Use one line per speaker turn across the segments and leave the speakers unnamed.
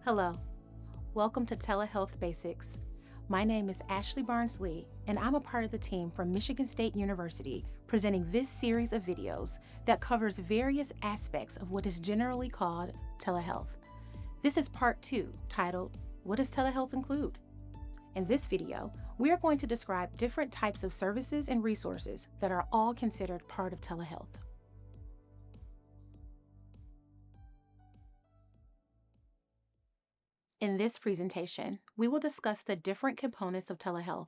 Hello, welcome to Telehealth Basics. My name is Ashley Barnes-Lee, and I'm a part of the team from Michigan State University presenting this series of videos that covers various aspects of what is generally called telehealth. This is part 2, titled, What does telehealth include? In this video, we are going to describe different types of services and resources that are all considered part of telehealth. In this presentation, we will discuss the different components of telehealth.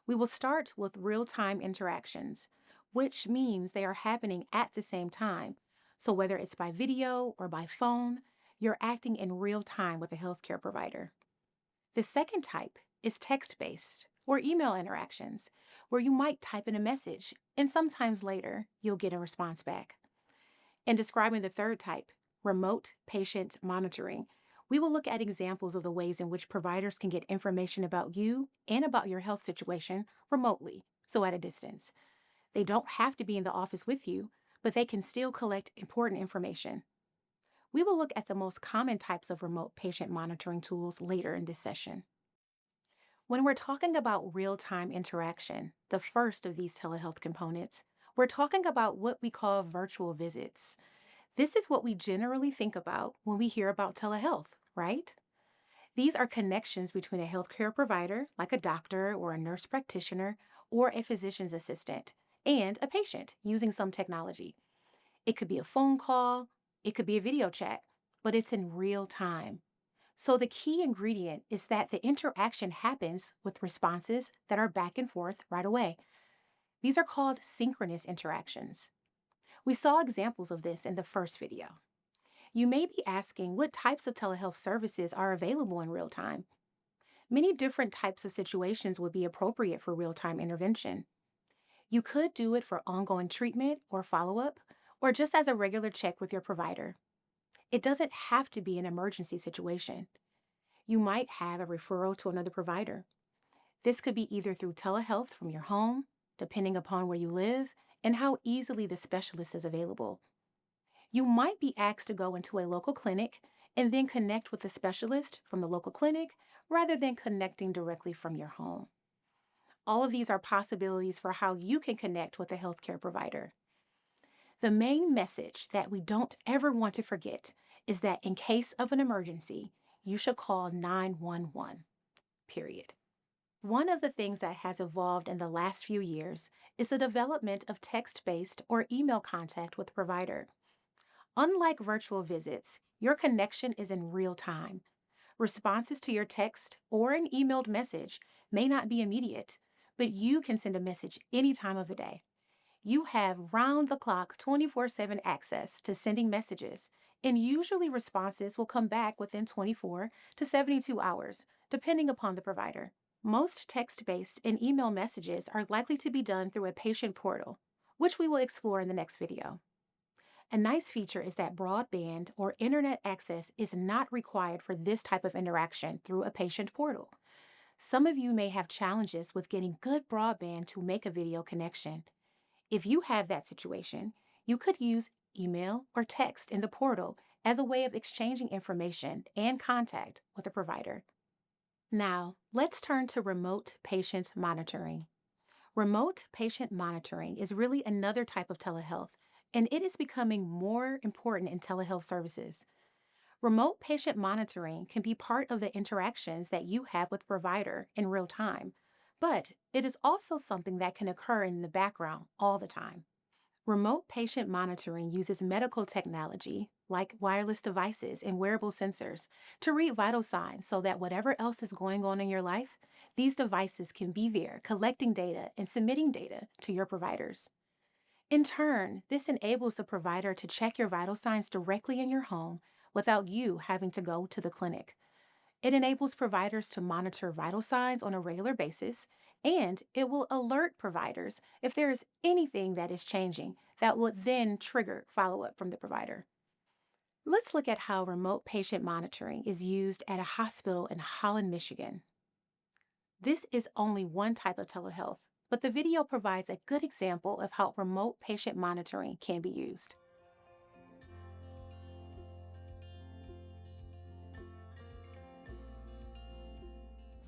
We will start with real-time interactions, which means they are happening at the same time. So whether it's by video or by phone, you're acting in real time with a healthcare provider. The second type is text-based or email interactions, where you might type in a message and sometimes later you'll get a response back. In describing the third type, remote patient monitoring, we will look at examples of the ways in which providers can get information about you and about your health situation remotely, so at a distance. They don't have to be in the office with you, but they can still collect important information. We will look at the most common types of remote patient monitoring tools later in this session. When we're talking about real-time interaction, the first of these telehealth components, we're talking about what we call virtual visits. This is what we generally think about when we hear about telehealth, right? These are connections between a healthcare provider, like a doctor or a nurse practitioner, or a physician's assistant, and a patient using some technology. It could be a phone call, it could be a video chat, but it's in real time. So the key ingredient is that the interaction happens with responses that are back and forth right away. These are called synchronous interactions. We saw examples of this in the first video. You may be asking what types of telehealth services are available in real time. Many different types of situations would be appropriate for real-time intervention. You could do it for ongoing treatment or follow-up, or just as a regular check with your provider. It doesn't have to be an emergency situation. You might have a referral to another provider. This could be either through telehealth from your home, depending upon where you live, and how easily the specialist is available. You might be asked to go into a local clinic and then connect with a specialist from the local clinic rather than connecting directly from your home. All of these are possibilities for how you can connect with a healthcare provider. The main message that we don't ever want to forget is that in case of an emergency, you should call 911, period. One of the things that has evolved in the last few years is the development of text-based or email contact with the provider. Unlike virtual visits, your connection is in real time. Responses to your text or an emailed message may not be immediate, but you can send a message any time of the day. You have round-the-clock 24/7 access to sending messages, and usually responses will come back within 24 to 72 hours, depending upon the provider. Most text-based and email messages are likely to be done through a patient portal, which we will explore in the next video. A nice feature is that broadband or internet access is not required for this type of interaction through a patient portal. Some of you may have challenges with getting good broadband to make a video connection. If you have that situation, you could use email or text in the portal as a way of exchanging information and contact with a provider. Now, let's turn to remote patient monitoring. Remote patient monitoring is really another type of telehealth, and it is becoming more important in telehealth services. Remote patient monitoring can be part of the interactions that you have with provider in real time, but it is also something that can occur in the background all the time. Remote patient monitoring uses medical technology, like wireless devices and wearable sensors, to read vital signs so that whatever else is going on in your life, these devices can be there collecting data and submitting data to your providers. In turn, this enables the provider to check your vital signs directly in your home without you having to go to the clinic. It enables providers to monitor vital signs on a regular basis, and it will alert providers if there is anything that is changing that would then trigger follow-up from the provider. Let's look at how remote patient monitoring is used at a hospital in Holland, Michigan. This is only one type of telehealth, but the video provides a good example of how remote patient monitoring can be used.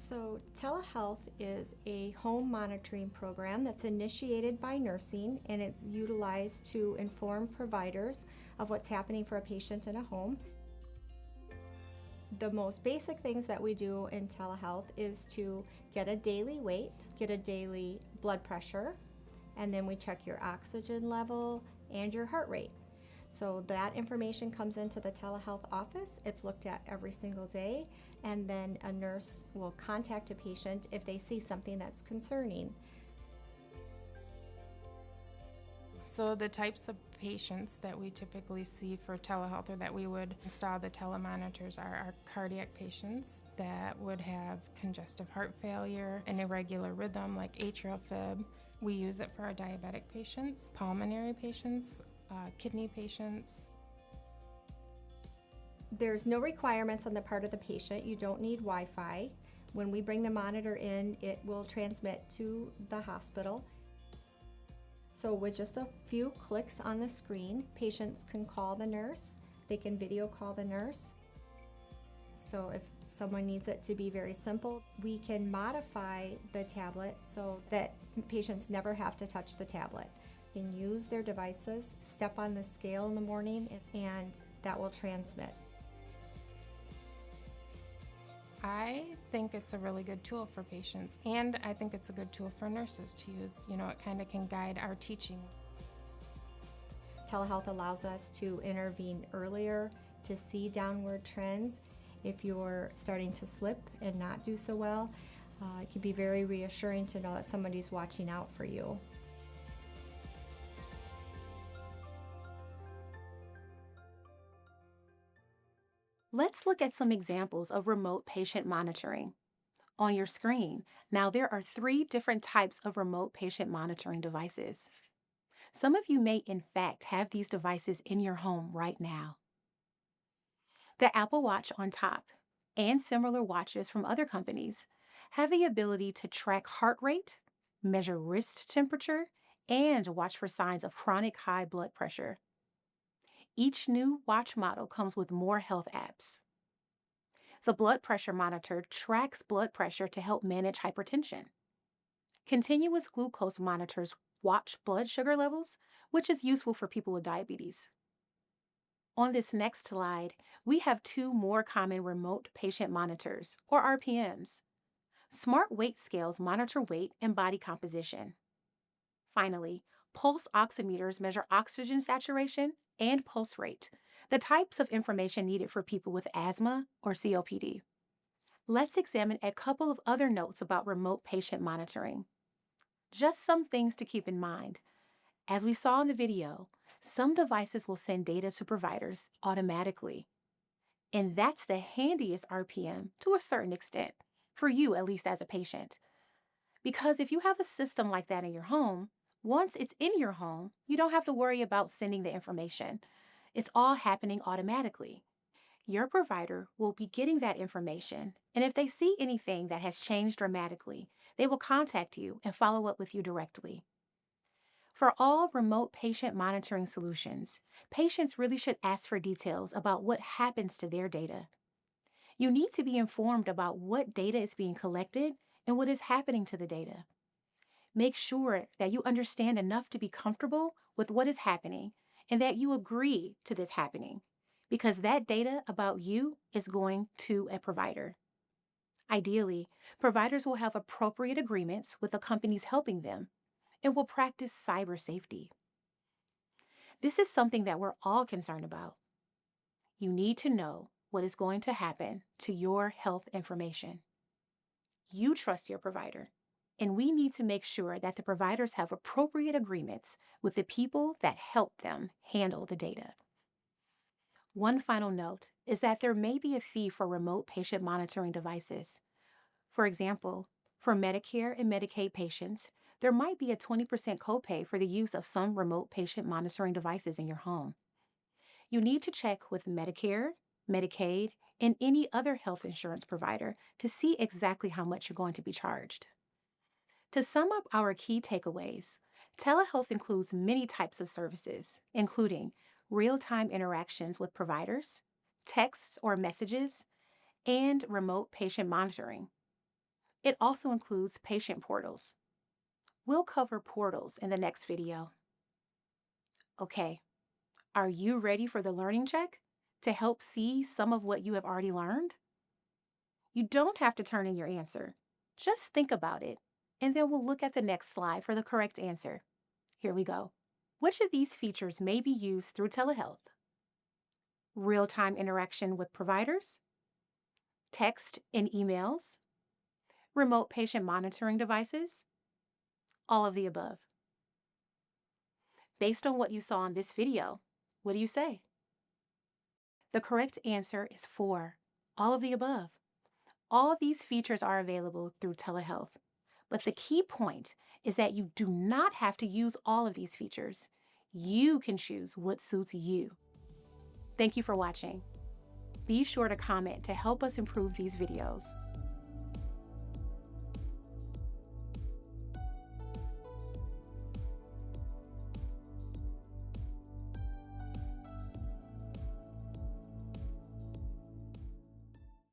So, telehealth is a home monitoring program that's initiated by nursing and it's utilized to inform providers of what's happening for a patient in a home. The most basic things that we do in telehealth is to get a daily weight, get a daily blood pressure, and then we check your oxygen level and your heart rate. So that information comes into the telehealth office. It's looked at every single day, and then a nurse will contact a patient if they see something that's concerning.
So the types of patients that we typically see for telehealth or that we would install the telemonitors are our cardiac patients that would have congestive heart failure, an irregular rhythm like atrial fib. We use it for our diabetic patients, pulmonary patients, kidney patients.
There's no requirements on the part of the patient. You don't need Wi-Fi. When we bring the monitor in, it will transmit to the hospital. So with just a few clicks on the screen, patients can call the nurse, they can video call the nurse. So if someone needs it to be very simple, we can modify the tablet so that patients never have to touch the tablet. They can use their devices, step on the scale in the morning, and that will transmit.
I think it's a really good tool for patients, and I think it's a good tool for nurses to use. You know, it kind of can guide our teaching.
Telehealth allows us to intervene earlier, to see downward trends. If you're starting to slip and not do so well, it can be very reassuring to know that somebody's watching out for you.
Let's look at some examples of remote patient monitoring. On your screen, now there are three different types of remote patient monitoring devices. Some of you may, in fact, have these devices in your home right now. The Apple Watch on top and similar watches from other companies have the ability to track heart rate, measure wrist temperature, and watch for signs of chronic high blood pressure. Each new watch model comes with more health apps. The blood pressure monitor tracks blood pressure to help manage hypertension. Continuous glucose monitors watch blood sugar levels, which is useful for people with diabetes. On this next slide, we have two more common remote patient monitors, or RPMs. Smart weight scales monitor weight and body composition. Finally, pulse oximeters measure oxygen saturation and pulse rate, the types of information needed for people with asthma or COPD. Let's examine a couple of other notes about remote patient monitoring. Just some things to keep in mind. As we saw in the video, some devices will send data to providers automatically. And that's the handiest RPM to a certain extent, for you at least as a patient. Because if you have a system like that in your home, once it's in your home, you don't have to worry about sending the information. It's all happening automatically. Your provider will be getting that information, and if they see anything that has changed dramatically, they will contact you and follow up with you directly. For all remote patient monitoring solutions, patients really should ask for details about what happens to their data. You need to be informed about what data is being collected and what is happening to the data. Make sure that you understand enough to be comfortable with what is happening and that you agree to this happening, because that data about you is going to a provider. Ideally, providers will have appropriate agreements with the companies helping them and will practice cyber safety. This is something that we're all concerned about. You need to know what is going to happen to your health information. You trust your provider, and we need to make sure that the providers have appropriate agreements with the people that help them handle the data. One final note is that there may be a fee for remote patient monitoring devices. For example, for Medicare and Medicaid patients, there might be a 20% copay for the use of some remote patient monitoring devices in your home. You need to check with Medicare, Medicaid, and any other health insurance provider to see exactly how much you're going to be charged. To sum up our key takeaways, telehealth includes many types of services, including real-time interactions with providers, texts or messages, and remote patient monitoring. It also includes patient portals. We'll cover portals in the next video. Okay, are you ready for the learning check to help see some of what you have already learned? You don't have to turn in your answer. Just think about it, and then we'll look at the next slide for the correct answer. Here we go. Which of these features may be used through telehealth? Real-time interaction with providers, text and emails, remote patient monitoring devices, all of the above. Based on what you saw in this video, what do you say? The correct answer is 4, all of the above. All of these features are available through telehealth. But the key point is that you do not have to use all of these features. You can choose what suits you. Thank you for watching. Be sure to comment to help us improve these videos.